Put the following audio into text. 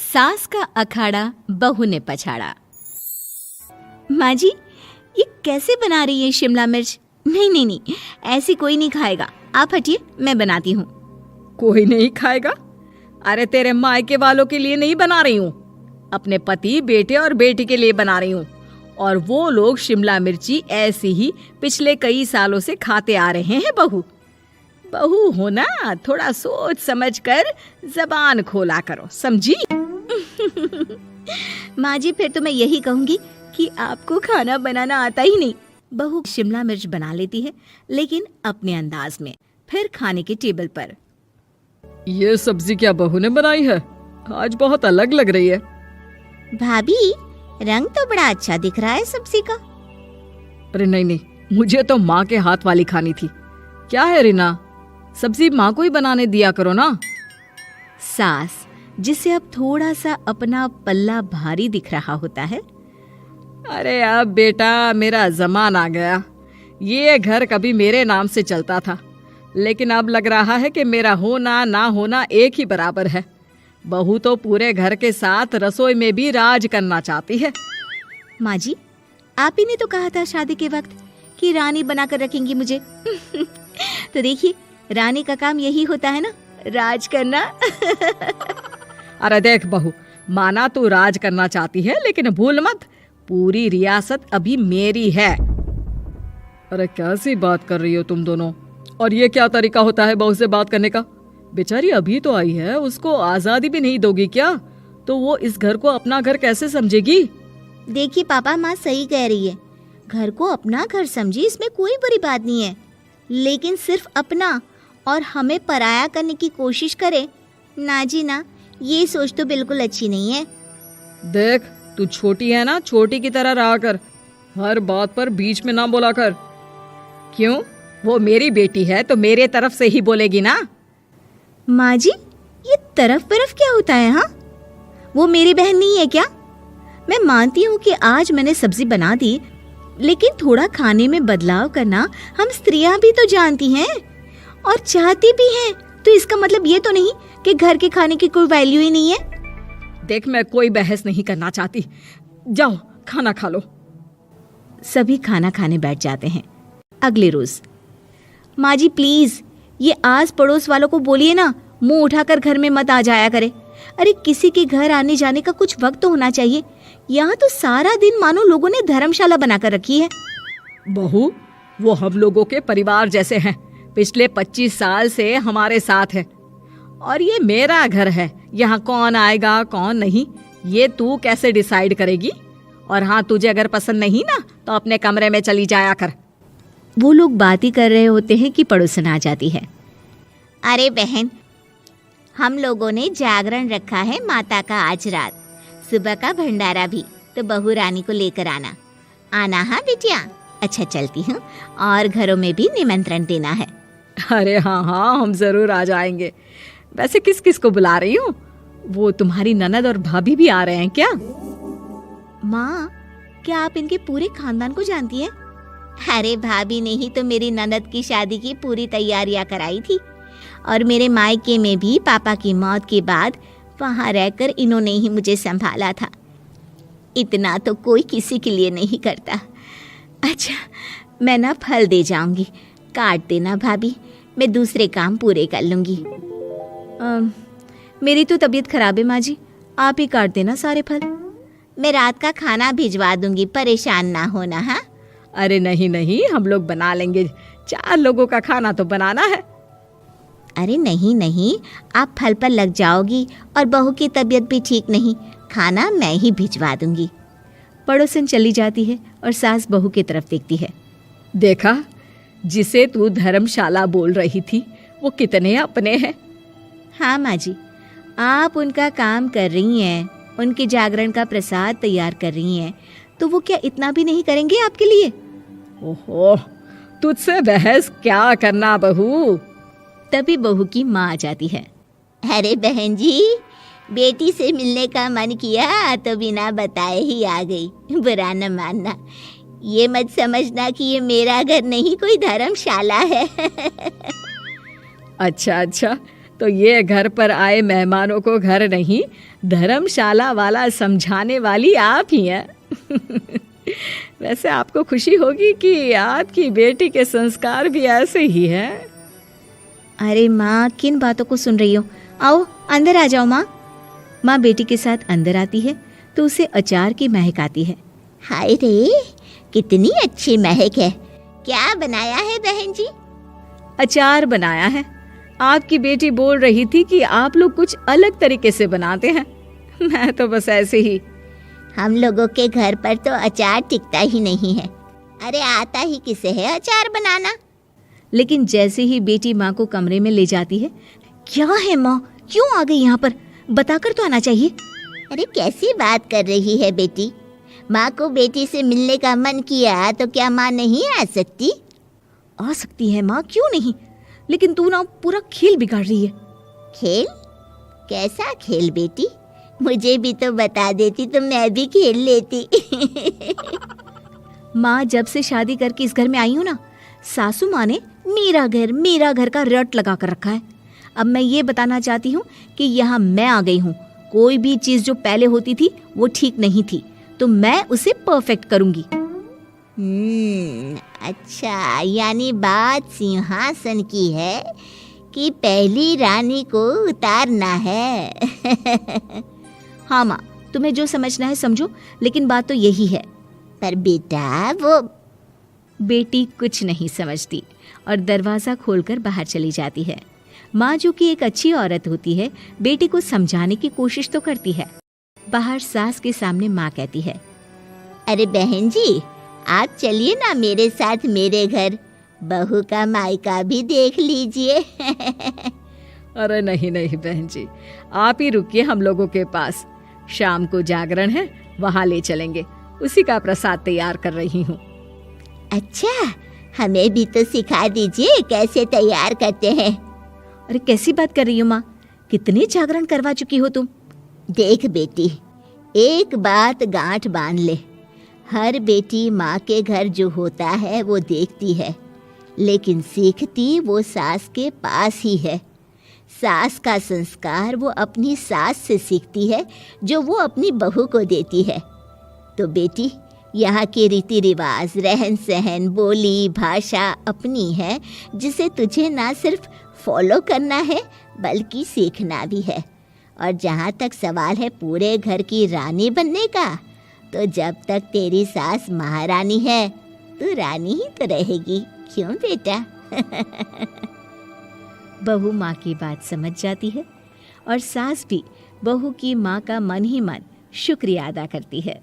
सास का अखाड़ा बहू ने पछाड़ा। माँ जी, ये कैसे बना रही है शिमला मिर्च? नहीं नहीं नहीं, ऐसी कोई नहीं खाएगा। आप हटिए, मैं बनाती हूँ। कोई नहीं खाएगा? अरे तेरे मायके वालों के लिए नहीं बना रही हूँ, अपने पति, बेटे और बेटी के लिए बना रही हूँ। और वो लोग शिमला मिर्ची ऐसी ही पिछले कई सालों से खाते आ रहे हैं। बहू बहू हो ना, थोड़ा सोच समझ कर जबान खोला करो, समझी? माँ जी, फिर तो मैं यही कहूँगी कि आपको खाना बनाना आता ही नहीं। बहू शिमला मिर्च बना लेती है, लेकिन अपने अंदाज में। फिर खाने के टेबल पर, ये सब्जी क्या बहू ने बनाई है? आज बहुत अलग लग रही है। भाभी, रंग तो बड़ा अच्छा दिख रहा है सब्जी का। अरे नहीं नहीं, मुझे तो माँ के हाथ वाली खानी थी। क्या है रीना, सब्जी माँ को ही बनाने दिया करो ना। सास, जिसे अब थोड़ा सा अपना पल्ला भारी दिख रहा होता है। अरे अब बेटा मेरा जमान आ गया। ये घर कभी मेरे नाम से चलता था, लेकिन अब लग रहा है कि मेरा होना ना होना एक ही बराबर है। बहू तो पूरे घर के साथ रसोई में भी राज करना चाहती है। माँ जी, आप ही ने तो कहा था शादी के वक्त कि रानी बनाकर रखेंगी मुझे। तो देखिए, रानी का काम यही होता है ना, राज करना। अरे देख बहू, माना तू राज करना चाहती है, लेकिन भूल मत, पूरी रियासत अभी मेरी है। अरे कैसी बात कर रही हो तुम दोनों? और ये क्या तरीका होता है बहू से बात करने का? बेचारी अभी तो आई है, उसको आजादी भी नहीं दोगी क्या? तो वो इस घर को अपना घर कैसे समझेगी? देखिए पापा, माँ सही कह रही है। घर को अपना घर समझी, इसमें कोई बुरी बात नहीं है। लेकिन सिर्फ अपना और हमें पराया करने की कोशिश करे ना जी ना, ये सोच तो बिल्कुल अच्छी नहीं है। देख, तू छोटी है ना, छोटी की तरह रहा कर। हर बात पर बीच में ना बोला कर। क्यों? वो मेरी बेटी है तो मेरे तरफ से ही बोलेगी ना। माँ जी, ये तरफ परफ क्या होता है? हाँ, वो मेरी बहन नहीं है क्या? मैं मानती हूँ कि आज मैंने सब्जी बना दी, लेकिन थोड़ा खाने में बदलाव करना हम स्त्रियां भी तो जानती हैं और चाहती भी हैं। तो इसका मतलब ये तो नहीं कि घर के खाने की कोई वैल्यू ही नहीं है। देख, मैं कोई बहस नहीं करना चाहती, जाओ खाना खा लो। सभी खाना खाने बैठ जाते हैं। अगले रोज, माँ जी प्लीज, ये आस पड़ोस वालों को बोलिए ना, मुंह उठाकर घर में मत आ जाया करे। अरे किसी के घर आने जाने का कुछ वक्त तो होना चाहिए। यहाँ तो सारा दिन मानो लोगों ने धर्मशाला बनाकर रखी है। बहू, वो हम लोगों के परिवार जैसे हैं, पिछले 25 साल से हमारे साथ है। और ये मेरा घर है, यहाँ कौन आएगा कौन नहीं, ये तू कैसे डिसाइड करेगी? और हाँ, तुझे अगर पसंद नहीं ना, तो अपने कमरे में चली जाया कर। वो लोग बात ही कर रहे होते हैं कि पड़ोसन आ जाती है। अरे बहन, हम लोगों ने जागरण रखा है माता का आज रात, सुबह का भंडारा भी, तो बहू रानी को लेकर आना। आना हाँ बिटिया? अच्छा चलती हूँ, और घरों में भी निमंत्रण देना है। अरे हाँ हाँ, हम जरूर आ जाएंगे। वैसे किस किस को बुला रही हूँ? वो तुम्हारी ननद और भाभी भी आ रहे हैं क्या? माँ, क्या आप इनके पूरे खानदान को जानती हैं? अरे भाभी ने ही तो मेरी ननद की शादी की पूरी तैयारियां कराई थी, और मेरे मायके में भी पापा की मौत के बाद वहाँ रहकर इन्होंने ही मुझे संभाला था। इतना तो कोई किसी के लिए नहीं करता। अच्छा, मैं ना फल दे जाऊंगी, काट देना भाभी, मैं दूसरे काम पूरे कर लूंगी। मेरी तो तबीयत खराब है माँ जी, आप ही काट देना सारे फल। मैं रात का खाना भिजवा दूंगी, परेशान ना होना। हाँ? अरे नहीं नहीं, हम लोग बना लेंगे, 4 लोगों का खाना तो बनाना है। अरे नहीं नहीं, आप फल पर लग जाओगी, और बहू की तबीयत भी ठीक नहीं, खाना मैं ही भिजवा दूंगी। पड़ोसन चली जाती है और सास बहू की तरफ देखती है। देखा, जिसे तू धर्मशाला बोल रही थी, वो कितने अपने हैं। हाँ माँ जी, आप उनका काम कर रही हैं, उनके जागरण का प्रसाद तैयार कर रही हैं, तो वो क्या इतना भी नहीं करेंगे आपके लिए? ओहो, तुझसे बहस क्या करना बहू। तभी बहू की माँ आ जाती है। अरे बहन जी, बेटी से मिलने का मन किया तो बिना बताए ही आ गई, बुरा न मानना। ये मत समझना कि ये मेरा घर नहीं, कोई धर्मशाला है। अच्छा अच्छा, तो ये घर पर आए मेहमानों को घर नहीं धर्मशाला वाला समझाने वाली आप ही हैं। वैसे आपको खुशी होगी कि आपकी बेटी के संस्कार भी ऐसे ही हैं। अरे माँ, किन बातों को सुन रही हो? आओ अंदर आ जाओ माँ। माँ बेटी के साथ अंदर आती है तो उसे अचार की महक आती है। हाय रे, कितनी अच्छी महक है। क्या बनाया है बहन जी? अचार बनाया है। आपकी बेटी बोल रही थी कि आप लोग कुछ अलग तरीके से बनाते हैं। मैं तो बस ऐसे ही। हम लोगों के घर पर तो अचार टिकता ही नहीं है। अरे आता ही किसे है अचार बनाना? लेकिन जैसे ही बेटी माँ को कमरे में ले जाती है, क्या है माँ, क्यों आ गई यहाँ पर? बताकर तो आना चाहिए। अरे कैसी बात कर रही है बेटी? माँ को बेटी से मिलने का मन किया तो क्या माँ नहीं आ सकती? आ सकती है माँ, क्यों नहीं, लेकिन तू ना पूरा खेल बिगाड़ रही है। खेल? कैसा खेल बेटी? मुझे भी तो बता देती तो मैं भी खेल लेती। माँ, जब से शादी करके इस घर में आई हूँ ना, सासू माँ ने मेरा घर का रट लगा कर रखा है। अब मैं ये बताना चाहती हूँ कि यहाँ मैं आ गई हूँ। कोई भी चीज़ जो पहले होती थी वो ठीक नहीं थी, तो मैं उसे परफेक्ट करूँगी। अच्छा, यानी बात सिंहासन की है कि पहली रानी को उतारना है। हाँ माँ, तुम्हें जो समझना है समझो, लेकिन बात तो यही है। पर बेटा वो बेटी कुछ नहीं समझती और दरवाज़ा खोलकर बाहर चली जाती है। माँ, जो कि एक अच्छी औरत होती है, बेटी को समझाने की कोशिश तो करती है। बाहर सास के सामने माँ कहती है, अरे बहन जी, आप चलिए ना मेरे साथ मेरे घर, बहू का मायका भी देख लीजिए। अरे नहीं नहीं बहन जी, आप ही रुकिए हम लोगों के पास। शाम को जागरण है, वहाँ ले चलेंगे। उसी का प्रसाद तैयार कर रही हूँ। अच्छा, हमें भी तो सिखा दीजिए कैसे तैयार करते हैं। अरे कैसी बात कर रही हो माँ, कितने जागरण करवा चुकी हो तुम। देख बेटी, एक बात गांठ बांध ले, हर बेटी माँ के घर जो होता है वो देखती है, लेकिन सीखती वो सास के पास ही है। सास का संस्कार वो अपनी सास से सीखती है, जो वो अपनी बहू को देती है। तो बेटी, यहाँ के रीति रिवाज, रहन सहन, बोली भाषा अपनी है, जिसे तुझे ना सिर्फ फॉलो करना है बल्कि सीखना भी है। और जहाँ तक सवाल है पूरे घर की रानी बनने का, तो जब तक तेरी सास महारानी है, तू रानी ही तो रहेगी। क्यों बेटा? बहू माँ की बात समझ जाती है और सास भी बहू की माँ का मन ही मन शुक्रिया अदा करती है।